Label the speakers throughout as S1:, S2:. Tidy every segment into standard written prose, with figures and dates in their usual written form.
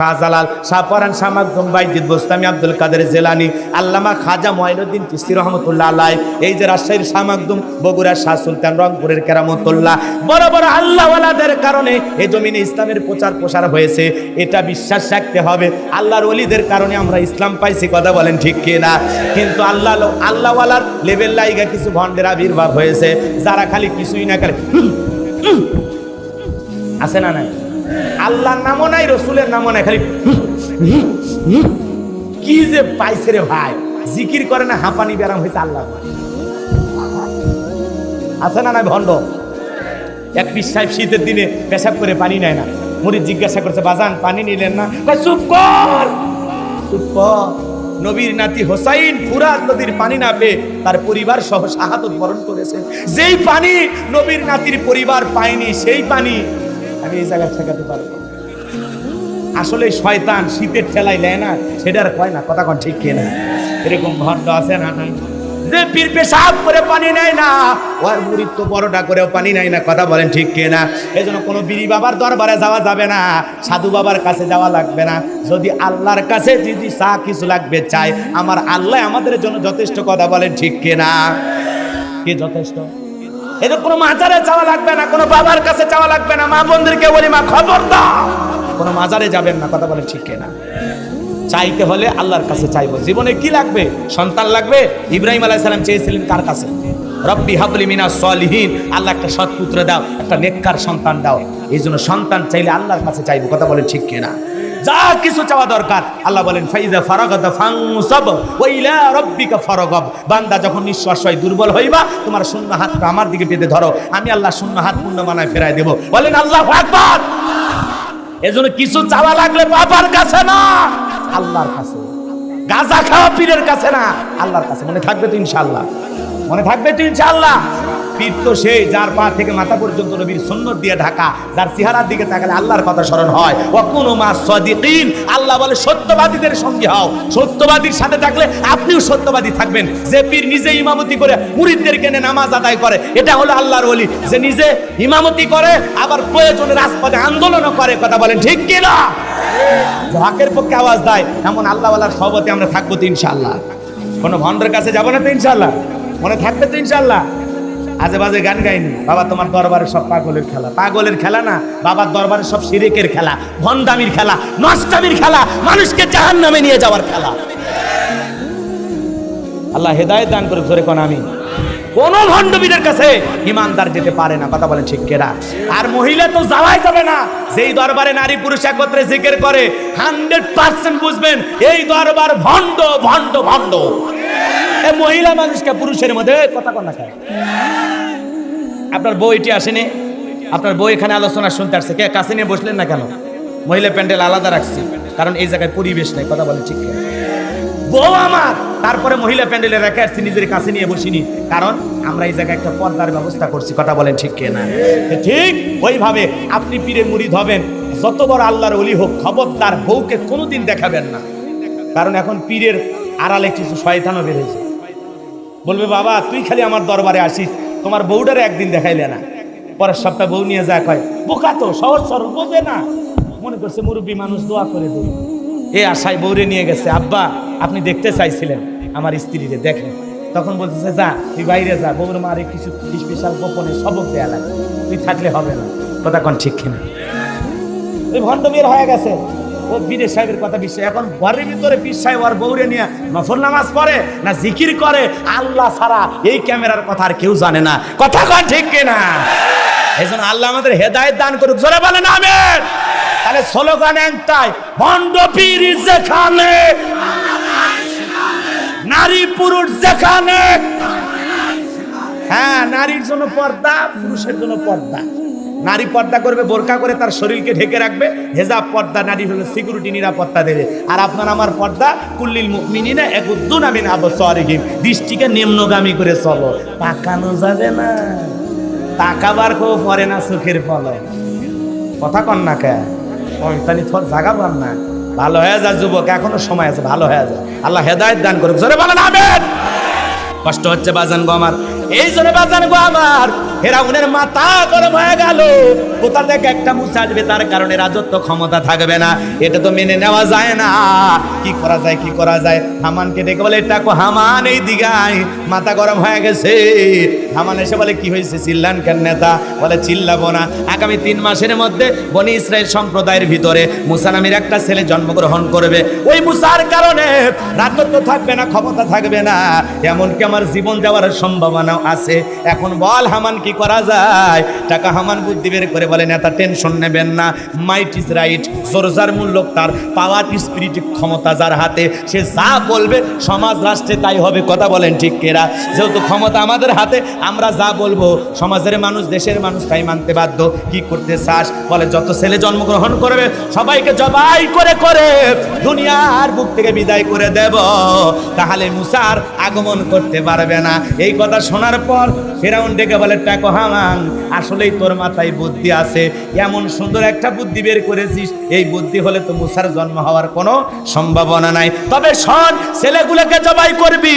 S1: শাহজালাল, শাহপরান, শাহ মাকদুম, বাইজিদ বোস্তামি, আব্দুল কাদের জিলানী, আল্লামা খাজা মঈনুদ্দিন চিশতি রহমতুল্লাহ আলাইহি, এই যে রাজশাহীর শাহ মাকদুম, বগুড়ার শাহ সুলতান, রংপুরের কেরামতুল্লাহ, বড় বড় আল্লাহওয়ালাদের কারণে এই জমিনে ইসলামের প্রচার প্রসার হয়েছে। এটা বিশ্বাস রাখতে হবে, আল্লাহর ওলিদের কারণে আমরা ইসলাম পাইছি। কথা বলেন ঠিক কিনা? কিন্তু আল্লাহওয়ালার লেভেল লাইগা কিছু ভণ্ডের আবির্ভাব হয়েছে, যারা খালি কিছুই না করে আছে না নাই, আল্লাহর নামও নাই, রসুলের নামও নাই, খালি কি যে পাইছে রে ভাই। জিকির করে না, হাঁপানি ব্যারাম হয়েছে আল্লাহ। আছে না নাই ভণ্ড? এক পীর সাহেব শীতের দিনে পেশাব করে পানি নেয় না। মুরিদ জিজ্ঞাসা করছে, বাজান পানি নিলেন না? চুপ কর, চুপ কর। নবীর নাতি হোসাইন ফুরাত নদীর পানি না পেয়ে তার পরিবার সহ শাহাদত বরণ করেছে। যেই পানি নবীর নাতির পরিবার পায়নি, সেই পানি আমি এই জায়গায় ঠেকাতে পারবো? আসলে শয়তান শীতের ঠেলায় নেয় না, সেটার কয় না। কথা কোন ঠিক কিনা? এরকম ভণ্ড আছে না নাই? যে পীর পেশাব করে পানি নেয় না, ওর মুরিদ তো বড়টা করেও পানি নেয় না। কথা বলেন ঠিক কিনা? এই জন্য কোনো বিড়ি বাবার দরবারে যাওয়া যাবে না, সাধু বাবার কাছে যাওয়া লাগবে না। যদি আল্লাহর কাছে যদি চা কিছু লাগবে চাই, আমার আল্লাহ আমাদের জন্য যথেষ্ট। কথা বলেন ঠিক কিনা? কি যথেষ্ট? এটা কোনো মাজারে যাওয়া লাগবে না, কোনো বাবার কাছে যাওয়া লাগবে না। মা বোনদেরকে বলি, মা খবর দাও, কোনো মাজারে যাবেন না। কথা বলেন ঠিক কিনা? চাইতে হলে আল্লাহর কাছে চাইবো। জীবনে কি লাগবে? সন্তান লাগবে। ইব্রাহিম আলাইহিস সালাম চেয়েছিলেন কার কাছে? রব্বি হাবলি মিনাস সলিহিন, আল্লাহ একটা সৎ পুত্র দাও, একটা নেককার সন্তান দাও। এই জন্য সন্তান চাইলে আল্লাহর কাছে চাইবো। কথা বলেন ঠিক কিনা? যা কিছু চাওয়া দরকার, আল্লাহ বলেন ফাইযা ফারাগাতা ফানসাব ওয়া ইলা রাব্বিকা ফারাগাব। বান্দা যখন নিঃশ্বাস হয়, দুর্বল হইবা, তোমার শূন্য হাতটা আমার দিকে পেতে ধরো, আমি আল্লাহ শূন্য হাত পূর্ণ বানায় ফেরায় দেব। বলেন আল্লাহু আকবার। এজন্য কিছু চাওয়া লাগলে বাবার কাছে না, আল্লাহর কাছে। গাঁজা খাওয়া পীরের কাছে না, আল্লাহর কাছে। মনে থাকবে তো ইনশাআল্লাহ? মনে থাকবে তো ইনশাআল্লাহ? পীর তো সেই যার পা থেকে মাথা পর্যন্ত নবীর সুন্নত দিয়ে ঢাকা, যার চেহারার দিকে তাকালে আল্লাহর কথা স্মরণ হয়। ওয়া কুনু মা সাদিকিন, আল্লাহ বলে সত্যবাদীদের সঙ্গে হও। সত্যবাদীর সাথে থাকলে আপনিও সত্যবাদী থাকবেন। যে পীর নিজে ইমামতি করে মুরিদদেরকে নিয়ে নামাজ আদায় করে, এটা হলো আল্লাহর ওলি। যে নিজে ইমামতি করে আবার প্রয়োজনে রাজপথে আন্দোলনও করে। কথা বলেন ঠিক কিনা? হকের পক্ষে আওয়াজ দেয়, এমন আল্লাহওয়ালার সহবতে আমরা থাকবো তো ইনশাআল্লাহ? কোনো ভণ্ডের কাছে যাবো না তো ইনশাআল্লাহ? মনে থাকবে তো ইনশাআল্লাহ? আজে বাজে গান গাইনি। বাবা তোমার দরবারে সব পাগলের খেলা। পাগলের খেলা না, বাবার দরবারে সব শিরিকের খেলা, ভণ্ডামির খেলা, নষ্টামির খেলা, মানুষকে জাহান্নামে নিয়ে যাওয়ার খেলা। আল্লাহ হেদায়েত দান করুক। জোরে কোন আমিন। কোন ভণ্ডবীরের কাছে ইমানদার যেতে পারে না। কথা বলেন ঠিক কিনা? আর মহিলা তো যাওয়াই যাবে না। যেই দরবারে নারী পুরুষ একত্রে জিকির করে, 100% বুঝবেন এই দরবার ভণ্ড ভণ্ড ভণ্ড। এই মহিলা মানুষকে পুরুষের মধ্যে কথা কন না খায়। আপনার বউ এটি আসেনি, আপনার বউ এখানে আলোচনা শুনতে আসছে, কে কাছে নিয়ে বসলেন না কেন? মহিলা প্যান্ডেল আলাদা রাখছি, কারণ এই জায়গায় পরিবেশ নেই। কথা বলেন ঠিক কিনা? বউ আমার, তারপরে মহিলা প্যান্ডেলে রেখে আসছি, নিজের কাছে নিয়ে বসিনি, কারণ আমরা এই জায়গায় একটা পর্দার ব্যবস্থা করছি। কথা বলেন ঠিক কিনা? ঠিক ওইভাবে আপনি পীরের মুরিদ হবেন, যত বড় আল্লাহর ওলি হোক, খবরদার বউকে কোনোদিন দেখাবেন না। কারণ এখন পীরের আড়ালে কিছু শয়তানও বেরিয়েছে। বলবে বাবা তুই খালি আমার দরবারে আসিস, তোমার বউটারে একদিন দেখাইলে না, পরের সপ্তাহে বউ নিয়ে যা কয়। বোকা তো, সহজ সরল, বোঝে না, মনে করছে মুরব্বী মানুষ, দোয়া করে দেব। এই আশায় বউরে নিয়ে গেছে। আব্বা আপনি দেখতে চাইছিলেন আমার স্ত্রীরে, দেখেন। তখন বলতেছে যা তুই বাইরে যা, বউর মারে কিছু স্পেশাল গোপনে সবক দেয়া লাগে, তুই থাকলে হবে না। কথা কোন ঠিক কিনা? ওই ভণ্ড মেয়ের হয়ে গেছে। ও পীরের সাহেবের কথা বিশ্বাস। এখন ঘরের ভিতরে পীর সাহেব আর বউরে নিয়ে নফল নামাজ পড়ে না জিকির করে, আল্লাহ ছাড়া এই ক্যামেরার কথা আর কেউ জানে না। কথা কোন ঠিক কিনা? এই জন্য আল্লাহ আমাদের হেদায়েত দান করুক। জোরে বলেন আমিন। তাহলে স্লোগান একটাই, ভণ্ড পীর যেখানে, নারী পুরুষ যেখানে। হ্যাঁ, নারীর জন্য পর্দা, পুরুষের জন্য পর্দা। নারী পর্দা করবে, বোরকা করে তার শরীরকে ঢেকে রাখবে। হেজাব পর্দা, নারী হলো সিকিউরিটি, নিরাপত্তা দেবে। আর আপনার আমার পর্দা, কুল্লিল মুমিনিনা ইয়াগুদ্দুনা মিন আবসারিহিম, দৃষ্টিকে নিম্নগামী করে চলো। তাকানো যাবে না, তাকাবার কেউ পরে না চোখের ফলে। কথা কন না কে? শয়তানি তোর জায়গা পান না। ভালো হয়ে যা যুবক, এখনো সময় আছে, ভালো হয়ে যা। আল্লাহ হেদায়েত দান করুক। জোরে বলেন আমিন। কষ্ট হচ্ছে বাজান গো আমার, এই জন্য বাজান গো আমার ফেরাউনের মাথা গরম হয়ে গেল। কোথা থেকে একটা মুসা আসবে, তার কারণে রাজত্ব ক্ষমতা থাকবে না, এটা তো মেনে নেওয়া যায় না। কি করা যায়, কি করা যায়? হামানকে ডেকে বলে, এটা কো হামান এই দিগায়, মাথা গরম হয়ে গেছে। হামান এসে বলে, কি হয়েছে, চিল্লান কেন নেতা? বলে, চিল্লাবো না, আগামী 3 মাসের মধ্যে বনি ইসরাইল সম্প্রদায়ের ভিতরে মুসা নামের একটা ছেলে জন্মগ্রহণ করবে। ওই মুসার কারণে রাজত্ব থাকবে না, ক্ষমতা থাকবে না, এমনকি আমার জীবন যাওয়ার সম্ভাবনা আছে। এখন বল হামান কি করা যায়? টাকা হামান বুদ্ধি বের করে বলে, নেতা টেনশন নেবেন না, মাইট ইজ রাইট, জোরজার মূল্য তার, পাওয়ার স্পিরিট ক্ষমতা যার হাতে, সে যা বলবে সমাজ রাষ্ট্রে তাই হবে। কথা বলেন ঠিক কেরা? যেহেতু ক্ষমতা আমাদের হাতে, আমরা যা বলবো সমাজের মানুষ, দেশের মানুষ তাই মানতে বাধ্য। কি করতে চাস? বলে, যত ছেলে জন্মগ্রহণ করবে সবাইকে জবাই করে করে দুনিয়ার বুক থেকে বিদায় করে দেব, তাহলে মুসার আগমন করতে পারবে না। এই কথা শোনার পর ফেরাউন ডেকে বলে, টাকো হামান, আসলেই তোর মাথায় বুদ্ধি আছে, এমন সুন্দর একটা বুদ্ধি বের করেছিস, এই বুদ্ধি হলে তো মুসার জন্ম হওয়ার কোনো সম্ভাবনা নাই। তবে শোন, ছেলেগুলোকে জবাই করবি,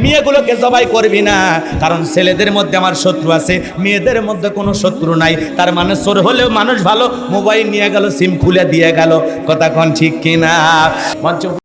S1: মেয়েগুলোকে জবাই করবি না, কারণ ছেলেদের মধ্যে আমার শত্রু আছে, মেয়েদের মধ্যে কোনো শত্রু নাই। তার মানে চোর হলেও মানুষ ভালো, মোবাইল নিয়ে গেল, সিম খুলে দিয়ে গেল। কথা কোন ঠিক কিনা? মঞ্চ